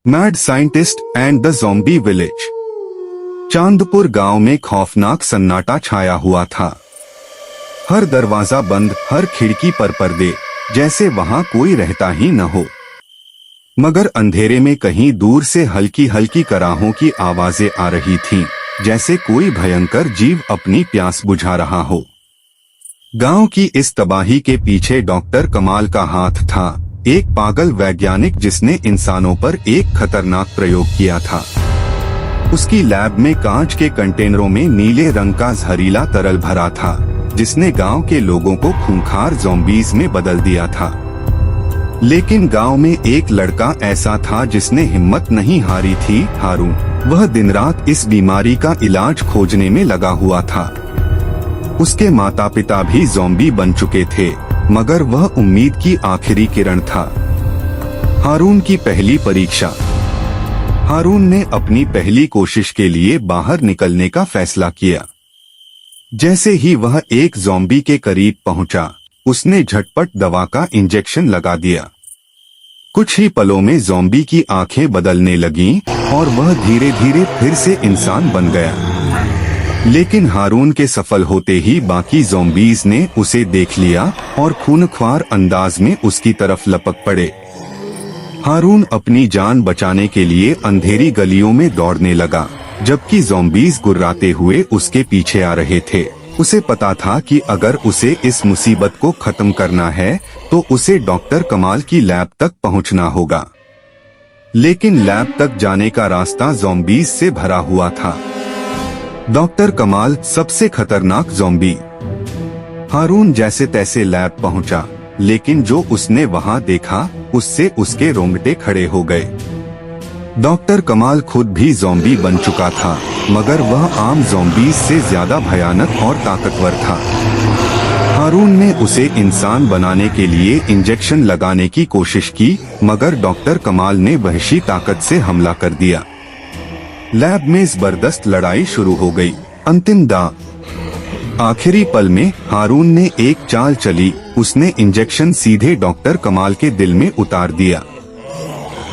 Mad scientist and the zombie village. Chandpur गांव में खौफनाक सन्नाटा छाया हुआ था। हर दरवाजा बंद, हर खिड़की पर पर्दे, जैसे वहां कोई रहता ही न हो। मगर अंधेरे में कहीं दूर से हल्की हल्की कराहों की आवाजें आ रही थीं, जैसे कोई भयंकर जीव अपनी प्यास बुझा रहा हो। गांव की इस तबाही के पीछे डॉक्टर कमाल का हाथ था, एक पागल वैज्ञानिक जिसने इंसानों पर एक खतरनाक प्रयोग किया था। उसकी लैब में कांच के कंटेनरों में नीले रंग का जहरीला तरल भरा था, जिसने गांव के लोगों को खूंखार ज़ॉम्बीज़ में बदल दिया था। लेकिन गांव में एक लड़का ऐसा था जिसने हिम्मत नहीं हारी थी, हारून। वह दिन रात इस बीमारी का इलाज खोजने में लगा हुआ था। उसके माता पिता भी ज़ॉम्बी बन चुके थे, मगर वह उम्मीद की आखिरी किरण था। हारून की पहली परीक्षा। हारून ने अपनी पहली कोशिश के लिए बाहर निकलने का फैसला किया। जैसे ही वह एक ज़ॉम्बी के करीब पहुंचा, उसने झटपट दवा का इंजेक्शन लगा दिया। कुछ ही पलों में ज़ॉम्बी की आंखें बदलने लगीं और वह धीरे धीरे फिर से इंसान बन गया। लेकिन हारून के सफल होते ही बाकी ज़ॉम्बीज़ ने उसे देख लिया और खूनख्वार अंदाज में उसकी तरफ लपक पड़े। हारून अपनी जान बचाने के लिए अंधेरी गलियों में दौड़ने लगा, जबकि ज़ॉम्बीज़ गुर्राते हुए उसके पीछे आ रहे थे। उसे पता था कि अगर उसे इस मुसीबत को खत्म करना है तो उसे डॉक्टर कमाल की लैब तक पहुंचना होगा। लेकिन लैब तक जाने का रास्ता ज़ॉम्बीज़ से भरा हुआ था। डॉक्टर कमाल सबसे खतरनाक ज़ॉम्बी। हारून जैसे तैसे लैब पहुंचा, लेकिन जो उसने वहां देखा उससे उसके रोंगटे खड़े हो गए। डॉक्टर कमाल खुद भी ज़ॉम्बी बन चुका था, मगर वह आम ज़ॉम्बीज़ से ज्यादा भयानक और ताकतवर था। हारून ने उसे इंसान बनाने के लिए इंजेक्शन लगाने की कोशिश की, मगर डॉक्टर कमाल ने वहशी ताकत से हमला कर दिया। लैब में जबरदस्त लड़ाई शुरू हो गई। अंतिम दांव। आखिरी पल में हारून ने एक चाल चली, उसने इंजेक्शन सीधे डॉक्टर कमाल के दिल में उतार दिया।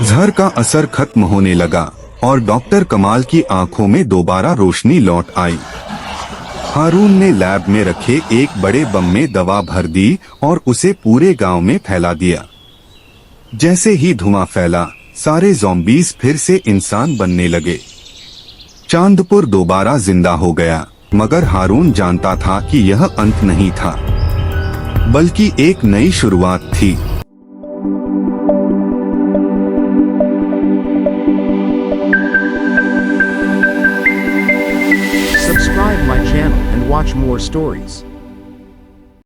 जहर का असर खत्म होने लगा और डॉक्टर कमाल की आंखों में दोबारा रोशनी लौट आई। हारून ने लैब में रखे एक बड़े बम में दवा भर दी और उसे पूरे गांव में फैला दिया। जैसे ही धुआं फैला, सारे ज़ॉम्बीज़ फिर से इंसान बनने लगे। चांदपुर दोबारा जिंदा हो गया, मगर हारून जानता था कि यह अंत नहीं था, बल्कि एक नई शुरुआत थी। Subscribe my channel and watch more stories.